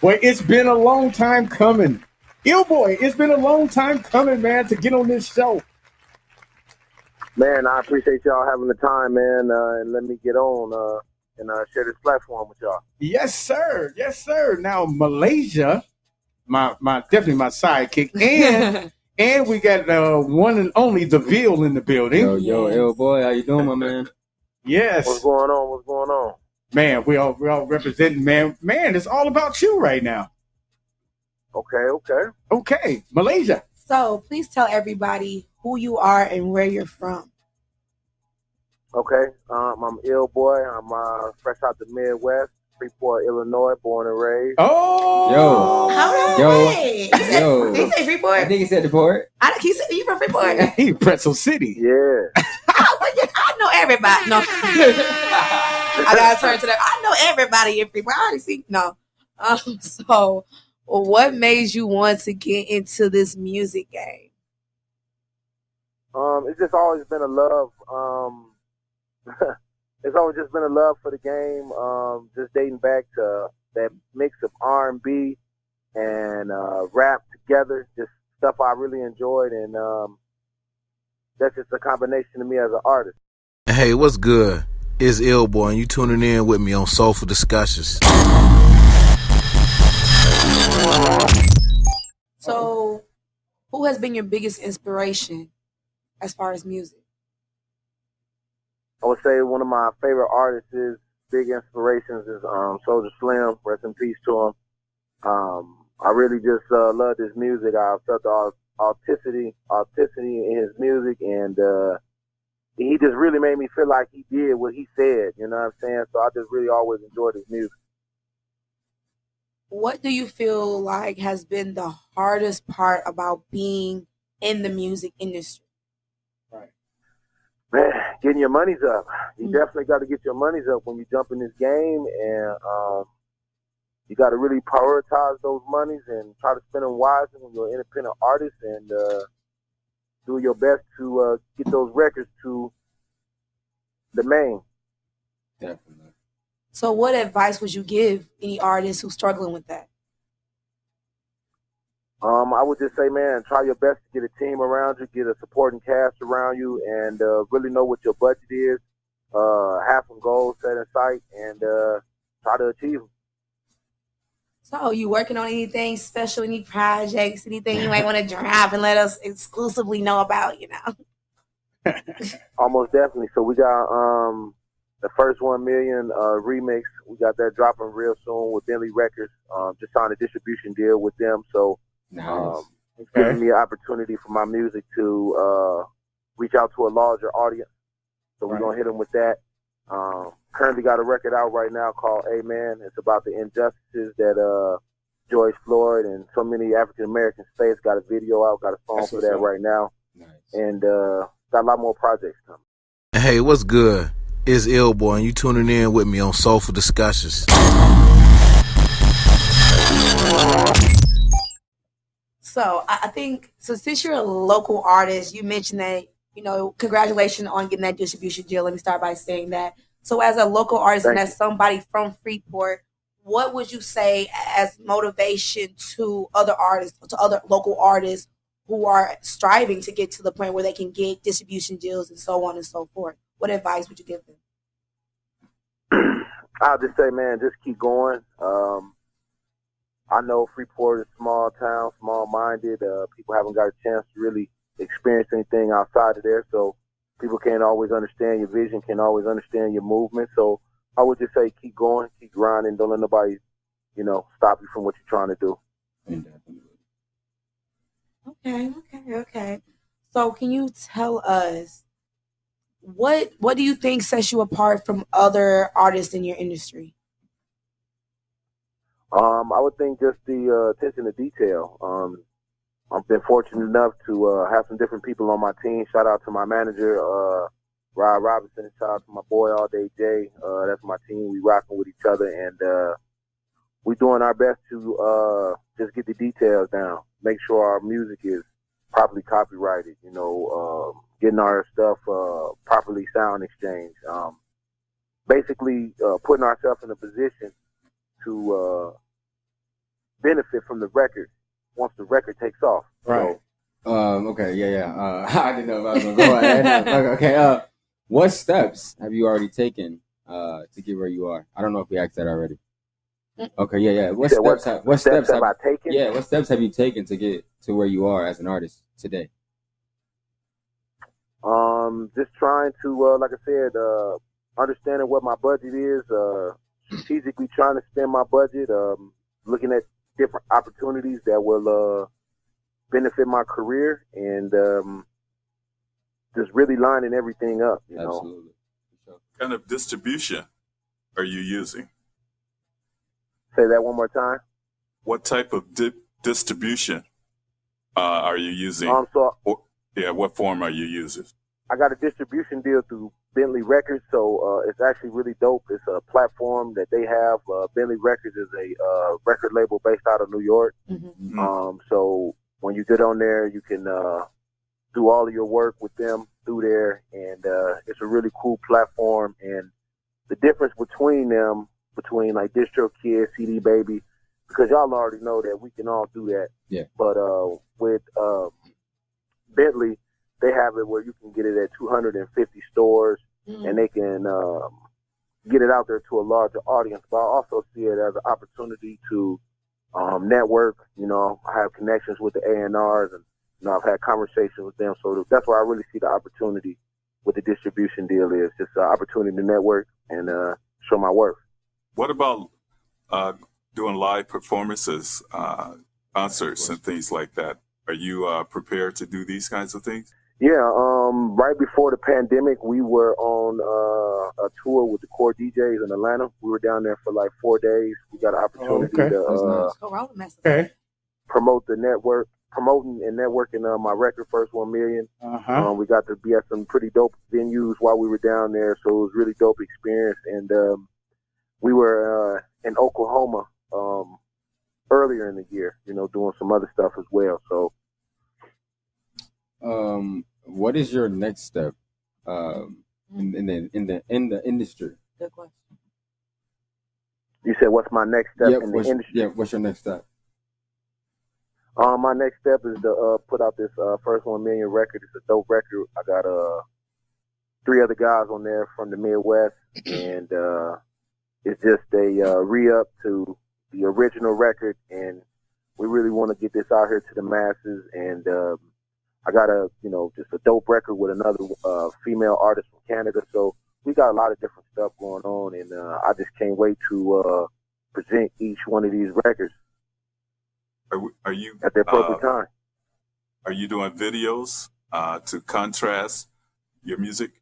Boy, it's been a long time coming. Ill boy, it's been a long time coming, man, to get on this show. Man, I appreciate y'all having the time, man, and let me get on and share this platform with y'all. Yes, sir. Yes, sir. Now Malaysia, my definitely my sidekick, and and we got one and only the Veal in the building. Yo, Ill boy, how you doing, my man? Yes. What's going on? What's going on? Man, we all representing, man. Man, it's all about you right now. Okay, Malaysia. So please tell everybody who you are and where you're from. Okay, I'm Ill Boy. I'm fresh out the Midwest, Freeport, Illinois, born and raised. Oh, Did he say Freeport? I think he said the port. He said you from Freeport. He Pretzel City. Yeah. I know everybody. No, I gotta turn to that. I know everybody in Freeport. I already see. No. So, what made you want to get into this music game? It's just always been a love. It's always just been a love for the game. Just dating back to that mix of R&B and rap together. Just stuff I really enjoyed, and that's just a combination of me as an artist. Hey, what's good? It's Ill Boy, and you tuning in with me on Soulful Discussions. So, who has been your biggest inspiration as far as music? I would say one of my favorite artists is big inspirations is Soulja Slim. Rest in peace to him. I really just love his music. I felt the authenticity in his music, and he just really made me feel like he did what he said. You know what I'm saying? So I just really always enjoyed his music. What do you feel like has been the hardest part about being in the music industry? Man, getting your money's up. You definitely got to get your money's up when you jump in this game, and you got to really prioritize those monies and try to spend them wisely when you're an independent artist, and do your best to get those records to the main. Definitely. So what advice would you give any artist who's struggling with that? I would just say, man, try your best to get a team around you, get a supporting cast around you, and really know what your budget is. Have some goals set in sight, and try to achieve them. So you working on anything special, any projects, anything you might want to drop and let us exclusively know about, you know? Almost definitely. So we got the first 1 million remix. We got that dropping real soon with Bentley Records. Just signed a distribution deal with them. So it's giving me an opportunity for my music to reach out to a larger audience. So we're going to hit them with that. Currently got a record out right now called Amen. It's about the injustices that George Floyd and so many African Americans face. Got a video out, got a song for that right now. Nice. And got a lot more projects coming. Hey, what's good? It's Ill Boy, and you tuning in with me on Soulful Discussions. So I think, so since you're a local artist, you mentioned that, you know, congratulations on getting that distribution deal. Let me start by saying that. So as a local artist and as somebody from Freeport, what would you say as motivation to other artists, to other local artists who are striving to get to the point where they can get distribution deals and so on and so forth? What advice would you give them? I'll just say, man, just keep going. I know Freeport is a small town, small-minded. People haven't got a chance to really experience anything outside of there, so people can't always understand your vision, can't always understand your movement. So I would just say keep going, keep grinding. Don't let nobody, you know, stop you from what you're trying to do. Okay. So can you tell us what do you think sets you apart from other artists in your industry? I would think just the attention to detail. I've been fortunate enough to have some different people on my team. Shout out to my manager, Rod Robinson. Shout out to my boy All Day Jay. That's my team. We rocking with each other, and we doing our best to just get the details down. Make sure our music is properly copyrighted. You know, getting our stuff properly sound exchange. Basically, putting ourselves in a position to benefit from the record once the record takes off. Right. So, Okay. Yeah. I didn't know if I was gonna go ahead. Okay. What steps have you already taken to get where you are? I don't know if we asked that already. Okay. Yeah. What steps have I taken? Yeah. What steps have you taken to get to where you are as an artist today? Just trying to, like I said, understanding what my budget is, strategically trying to spend my budget, looking at different opportunities that will benefit my career, and just really lining everything up. You know. Absolutely. What kind of distribution are you using? Say that one more time. What type of distribution are you using? What form are you using? I got a distribution deal through Bentley Records, so it's actually really dope. It's a platform that they have. Bentley Records is a record label based out of New York. Mm-hmm. So when you get on there, you can do all of your work with them through there, and it's a really cool platform. And the difference between them, between like DistroKid, CD Baby, because y'all already know that we can all do that. Yeah. But with Bentley, they have it where you can get it at 250 stores, and they can get it out there to a larger audience. But I also see it as an opportunity to network. You know, I have connections with the A&Rs, and you know, I've had conversations with them. So that's where I really see the opportunity with the distribution deal is just an opportunity to network and show my work. What about doing live performances, concerts, and things like that? Are you prepared to do these kinds of things? Yeah, right before the pandemic, we were on a tour with the core DJs in Atlanta. We were down there for like 4 days. We got an opportunity to promote the network, promoting and networking my record, First 1 Million. We got to be at some pretty dope venues while we were down there, so it was a really dope experience. And we were in Oklahoma earlier in the year, you know, doing some other stuff as well. So. What is your next step in the industry? Good question. You said, what's my next step in the industry? Yeah, what's your next step? My next step is to put out this First 1 Million record. It's a dope record. I got 3 other guys on there from the Midwest, and it's just a re-up to the original record, and we really want to get this out here to the masses. And I got just a dope record with another female artist from Canada. So we got a lot of different stuff going on, and I just can't wait to present each one of these records. Are you at the appropriate time? Are you doing videos to contrast your music?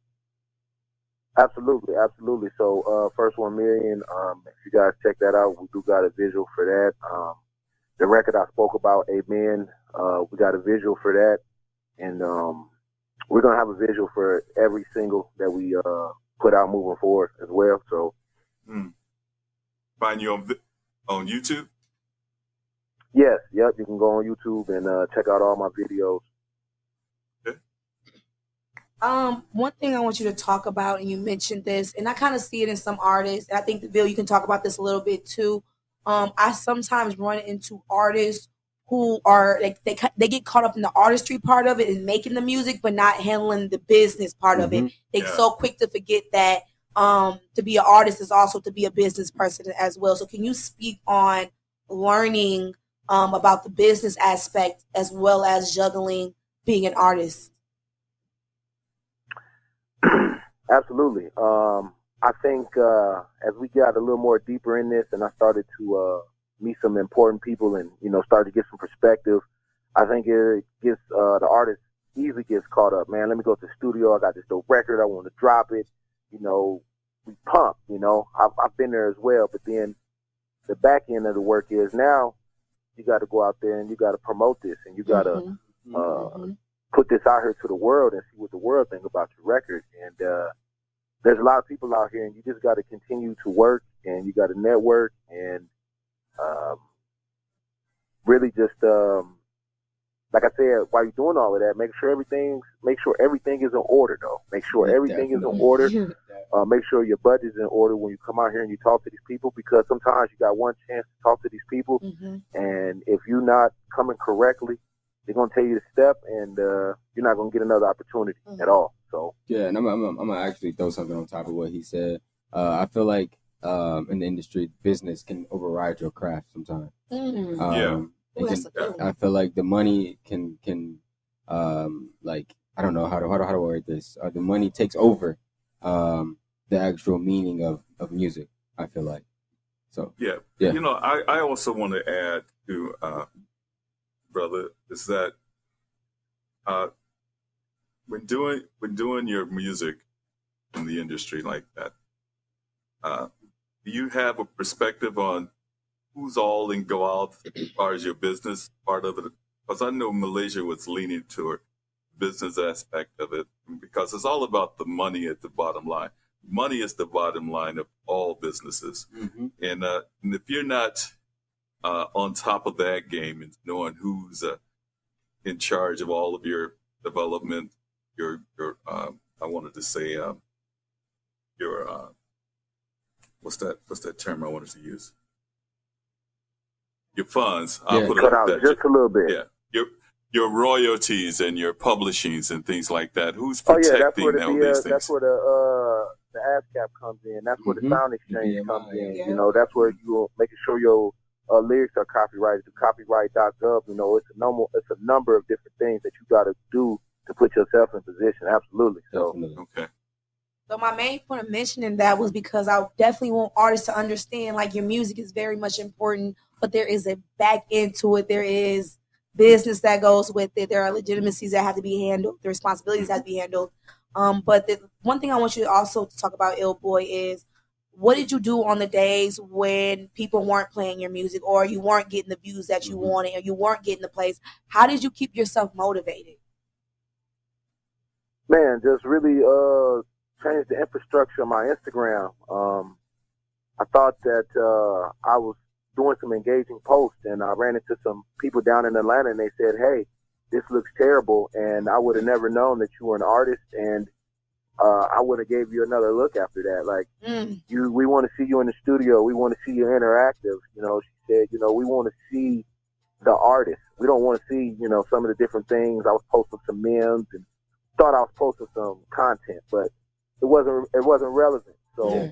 Absolutely. So First 1 Million, if you guys check that out, we do got a visual for that. The record I spoke about, Amen, we got a visual for that. And we're going to have a visual for every single that we put out moving forward as well. So, Find you on YouTube? Yes. Yep. You can go on YouTube and check out all my videos. Okay. One thing I want you to talk about, and you mentioned this, and I kind of see it in some artists, and I think, Bill, you can talk about this a little bit too. I sometimes run into artists who are like they get caught up in the artistry part of it and making the music, but not handling the business part of it. They're so quick to forget that to be an artist is also to be a business person as well. So can you speak on learning about the business aspect as well as juggling being an artist? Absolutely. I think as we got a little more deeper in this and I started to meet some important people and, start to get some perspective, I think it gets the artist easily gets caught up. Man, let me go to the studio. I got this dope record. I want to drop it. We pump, I've been there as well. But then the back end of the work is now you got to go out there and you got to promote this and you got to put this out here to the world and see what the world think about your record. And there's a lot of people out here, and you just got to continue to work and you got to network and really just, like I said, while you're doing all of that, make sure everything is in order, though. Make sure everything is in order. Make sure your budget's in order when you come out here and you talk to these people, because sometimes you got one chance to talk to these people, and if you're not coming correctly, they're gonna tell you to step, and you're not gonna get another opportunity at all. So yeah, and I'm gonna actually throw something on top of what he said. I feel like in the industry, business can override your craft sometimes. I feel like the money can like, I don't know how to word this. The money takes over the actual meaning of music, I feel like. So yeah. You know, I also want to add to brother, is that when doing your music in the industry like that, do you have a perspective on who's all involved as far as your business part of it? Because I know Malaysia was leaning toward business aspect of it, because it's all about the money at the bottom line. Money is the bottom line of all businesses. And if you're not on top of that game and knowing who's in charge of all of your development, your I wanted to say your what's that term I wanted to use? Your funds. I'll put it out just a little bit. Yeah. Your royalties and your publishings and things like that. Who's protecting these things? That's where the ASCAP comes in. That's where the sound exchange comes in. You know, that's where you're making sure your lyrics are copyrighted to copyright.gov. You know, it's a number of different things that you got to do to put yourself in position. Absolutely. So okay. So my main point of mentioning that was because I definitely want artists to understand, like, your music is very much important, but there is a back end to it. There is business that goes with it. There are legitimacies that have to be handled. The responsibilities have to be handled. But the one thing I want you to also talk about, Ill Boy, is what did you do on the days when people weren't playing your music, or you weren't getting the views that you wanted, or you weren't getting the plays? How did you keep yourself motivated? Man, just really changed the infrastructure of my Instagram. I thought that I was doing some engaging posts, and I ran into some people down in Atlanta, and they said, "Hey, this looks terrible," and I would have never known that you were an artist, and I would have gave you another look after that. Like, we want to see you in the studio. We want to see you interactive. You know, she said, you know, we want to see the artist. We don't want to see, you know, some of the different things. I was posting some memes and thought I was posting some content, but it wasn't relevant. So,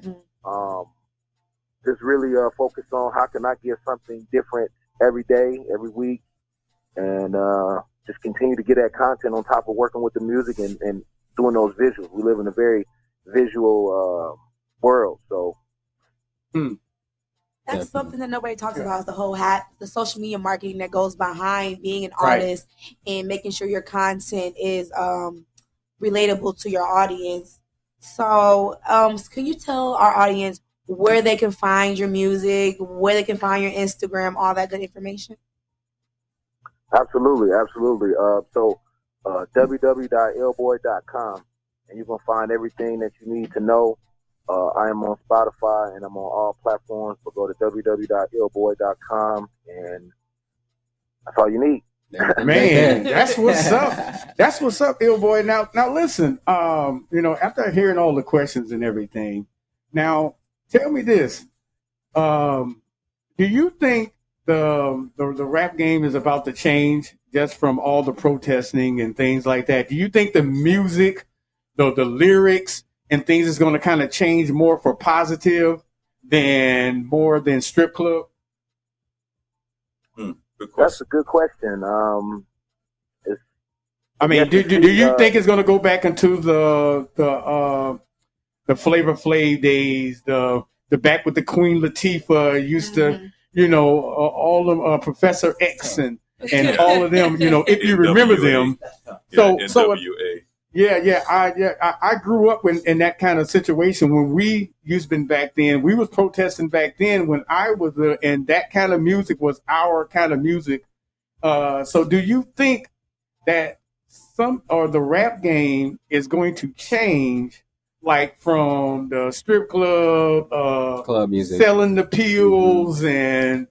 just really focus on how can I give something different every day, every week, and just continue to get that content on top of working with the music and doing those visuals. We live in a very visual world, so. That's something that nobody talks about, is the social media marketing that goes behind being an artist and making sure your content is relatable to your audience. So can you tell our audience where they can find your music, where they can find your Instagram, all that good information? Absolutely. So www.illboy.com, and you can find everything that you need to know. I am on Spotify and I'm on all platforms, but go to www.illboy.com, and that's all you need. Man, that's what's up. That's what's up, Ill Boy. Now listen, you know, after hearing all the questions and everything, now tell me this. Do you think the rap game is about to change just from all the protesting and things like that? Do you think the music, the lyrics and things is going to kind of change more for positive than strip club? That's a good question. I mean, do you think it's going to go back into the Flavor Flav days, the back with the Queen Latifah used to, you know, all of Professor X and all of them, you know, if you remember them. So NWA. I grew up in that kind of situation when we used to be back then. We was protesting back then when I was and that kind of music was our kind of music. So do you think that the rap game is going to change, like from the strip club, club music, selling the pills and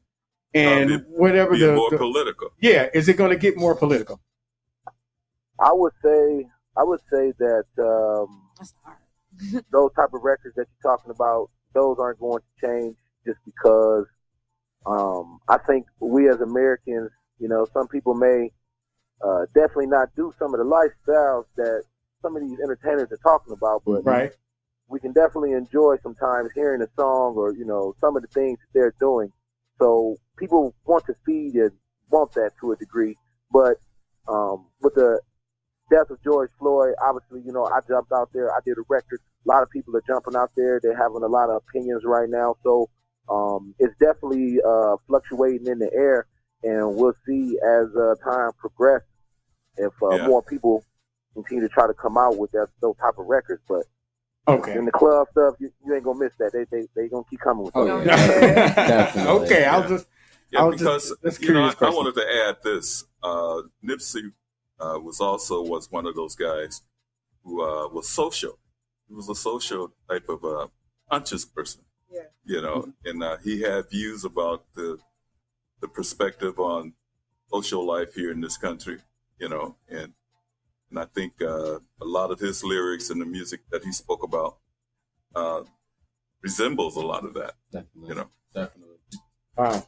and whatever more political. Yeah, is it going to get more political? I would say that those type of records that you're talking about, those aren't going to change just because I think we as Americans, some people may definitely not do some of the lifestyles that some of these entertainers are talking about, but right. We can definitely enjoy sometimes hearing a song or, some of the things that they're doing. So people want to feed and want that to a degree. But with the death of George Floyd, obviously, I jumped out there. I did a record. A lot of people are jumping out there. They're having a lot of opinions right now. So it's definitely fluctuating in the air. And we'll see as time progresses if more people continue to try to come out with those type of records. But in the club stuff, you ain't gonna miss that. They gonna keep coming with that. Definitely. Okay, I wanted to add this. Nipsey was one of those guys who was social. He was a social type of conscious person. Yeah. And he had views about the perspective on social life here in this country. And I think a lot of his lyrics and the music that he spoke about resembles a lot of that. Definitely. Definitely. Wow.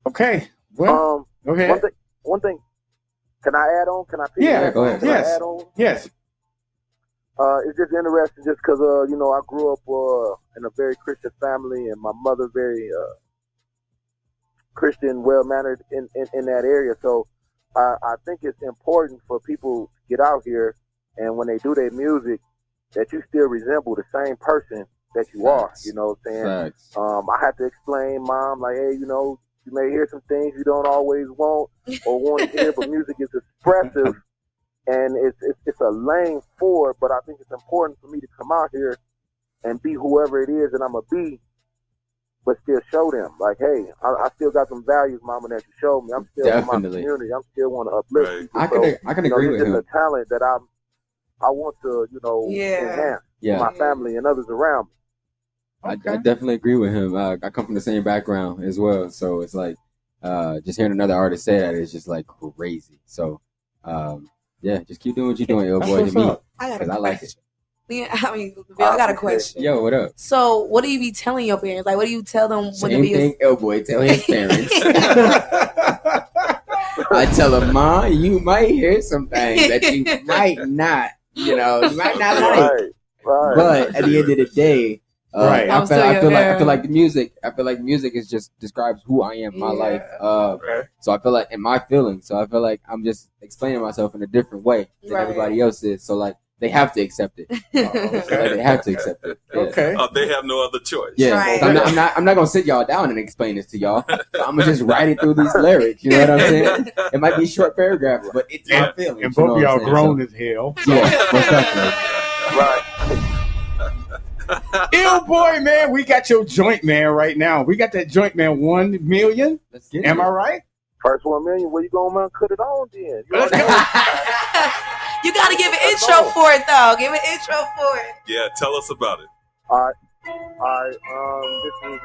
Okay. Well, go ahead. One thing. Can I add on? Can I? Go ahead. Yes. Add on? Yes. It's just interesting, just because I grew up in a very Christian family, and my mother very Christian, well mannered in that area. So I think it's important for people to get out here, and when they do their music, that you still resemble the same person that you are. You know what I'm saying? I had to explain, Mom, like, hey, you may hear some things you don't always want or want to hear, but music is expressive, and it's a lane for it. But I think it's important for me to come out here and be whoever it is that I'm gonna be, but still show them, like, hey, I still got some values, Mama, that you showed me. I'm still in my community. I'm still want to uplift people. I can agree with him. It's a talent that I want to, enhance my family and others around me. Okay. I definitely agree with him. I come from the same background as well, so it's like just hearing another artist say that is just like crazy. So just keep doing what you're doing, boy. To me, because I like it. I got a question. Yo, what up? So, what do you be telling your parents? Like, what do you tell them when Same thing boy tell his parents. I tell them, Mom, you might hear some things that you might not, you might not like. Right. But at the end of the day, I feel like the music. I feel like music is just describes who I am, my life. So I feel like in my feelings. So I feel like I'm just explaining myself in a different way than everybody else is. So like they have to accept it. They have to accept it. Yeah. Okay. They have no other choice. Yeah. Right. I'm not gonna sit y'all down and explain this to y'all. So I'm gonna just write it through these lyrics. You know what I'm saying? It might be short paragraphs, but it's my feelings. And both of y'all grown as hell. Yeah, most definitely. Right. Ill boy, man, we got your joint, man, right now. We got that joint, man, 1 million. Let's get it. Am I right? First 1 million, where you going, man? Cut it on, then. Let's go. You got to give an intro for it, though. Give an intro for it. Yeah, tell us about it. All right. This is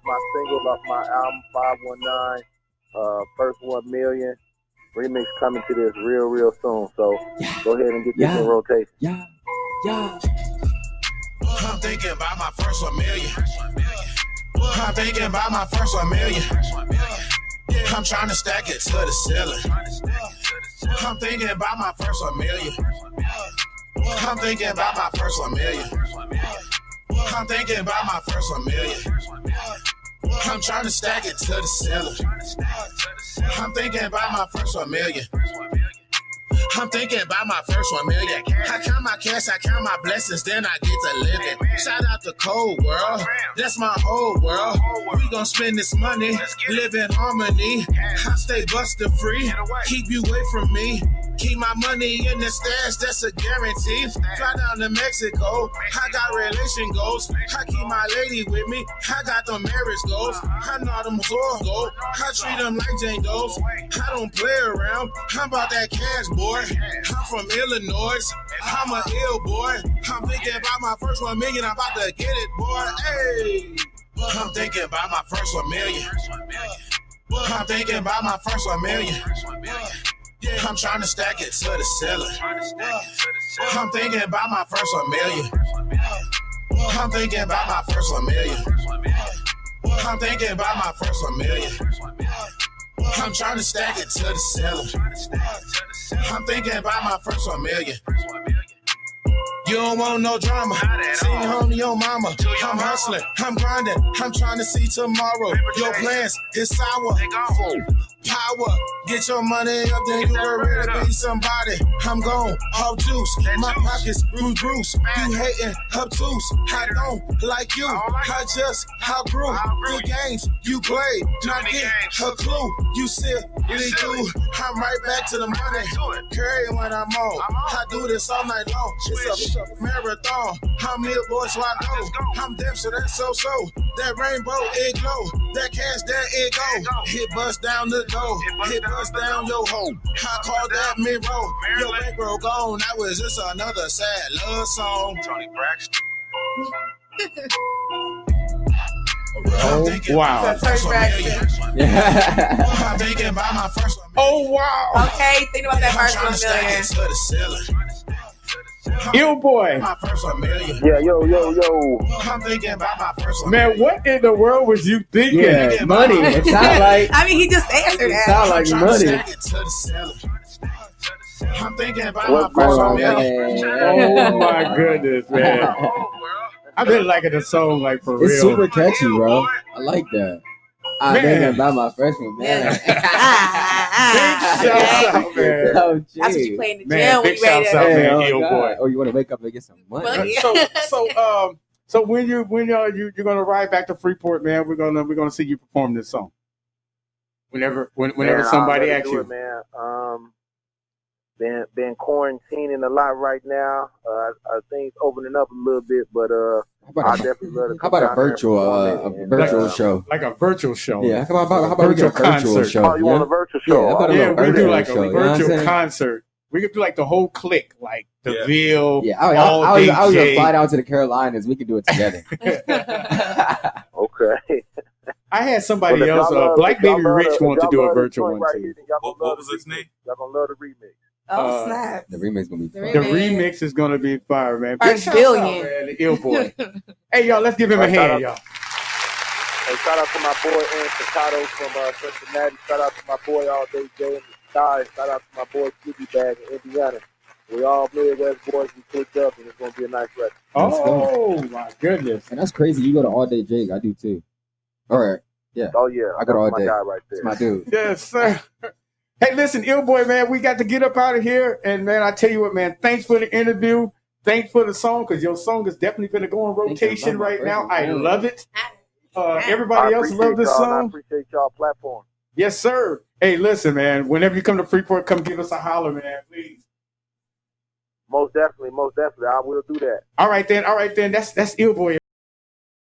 my single off my album 519. First 1 million remix coming to this real soon. So go ahead and get this in rotation. Yeah. I'm thinking about my first 1 million. I'm thinking about my first 1 million. I'm trying to stack it to the ceiling. I'm thinking about my first 1 million. I'm thinking about my first 1 million. I'm thinking about my first 1 million. I'm trying to stack it to the ceiling. I'm thinking about my first 1 million. I'm thinking about my first 1 million. I count my cash, I count my blessings, then I get to living. Shout out to Cold World, that's my whole world. We gon' spend this money, live in harmony. I stay buster free, keep you away from me. Keep my money in the stash, that's a guarantee. Fly down to Mexico, I got relation goals. I keep my lady with me, I got them marriage goals. I know them soul gold, I treat them like Jane Doe's. I don't play around, I'm about that cash, boy. I'm from Illinois, I'm a ill boy. I'm thinking about my first 1 million, I'm about to get it, boy. Hey, I'm thinking about my first 1 million. I'm thinking about my first 1 million. I'm trying to stack it to the ceiling. I'm thinking about my first 1 million. I'm thinking about my first 1 million. I'm thinking about my first 1 million. I'm trying to stack it to the ceiling. I'm thinking about my first 1 million. You don't want no drama. See home to your mama. I'm hustling, I'm grinding, I'm trying to see tomorrow. Your plans is sour. Power, get your money up, then you can really be somebody. I'm gone, all juice, my pockets Bruce. You hating, obtuse. I don't like you, I just outgrew the games you play. Not get a clue, you silly do. I'm right back to the money. Carry when I'm on. I do this all night long. It's a marathon. I'm here, boy, so I know. I'm deaf, so that's so. That rainbow, it glow. That cash, that it go. Hit bust down the door. Hit bust down your home. I call that mid-roll. Your bankroll gone. That was just another sad love song. Tony Braxton. Oh, wow. Oh, wow. Okay, think about that first 1 million. Ill boy. Yeah, yo. I'm thinking about my first Man, what in the world was you thinking? Yeah, money. It sounds like. I mean, he just answered It sounds that. like money. I'm thinking about What's my first going on, 1 million. Oh, my goodness, man. I've been liking the song, like, for real. It's super catchy, bro. I like that. I'm Man. thinking about my freshman, man. Big shouts out, man. Oh, That's what you play in the Man, gym when big you ready shouts to. out, man. oh, Ill God. boy. Oh, you want to wake up and get some money? Well, So when you're gonna ride back to Freeport, man, we're gonna see you perform this song. Whenever Man, somebody I'll asks do you. it, man. Been quarantining a lot right now. I think it's opening up a little bit, but I definitely love to How come about a down there and virtual, perform it. a virtual show? Like a virtual show. Yeah, how about we Virtual get a virtual concert. show? Oh, you want a virtual show? Yeah, how about a Yeah, little we do virtual like show, a you know what I'm virtual saying? concert. We could do like the whole clique, like the Yeah. Ville. Yeah, all I'll DJ. just fly down to the Carolinas. We can do it together. Okay. I had somebody Well, if else, y'all love- Black if y'all Baby love Rich, the- wanted to if do y'all a love this virtual joint one right too. here, then y'all gonna What love was the its name? remix. Y'all gonna love the remix. Oh, snap. The remix gonna be fun. The remix is gonna be fire, man. First Big shouts billion. out, man, the Ill boy. Hey, y'all, let's give him a hand, y'all. Hey, shout out to my boy Aaron Staccato from Cincinnati. Shout out to my boy All Day Jay in the Sky. Shout out to my boy Sleepy Bag in Indiana. We all Midwest boys. We clicked up, and it's gonna be a nice record. Let's Oh my goodness. And that's crazy. You go to All Day Jake. I do too. All right. Oh yeah, I go to All that's Day. my guy right there. It's my dude. Yes, sir. Hey, listen, Ill boy, man, we got to get up out of here. And man, I tell you what, man, thanks for the interview. Thanks for the song, because your song is definitely going to go on rotation right now. I love it. Everybody else love this y'all, and I song. appreciate y'all platform. Yes, sir. Hey, listen, man, whenever you come to Freeport, come give us a holler, man, please. Most definitely. I will do that. All right, then. That's Ill boy.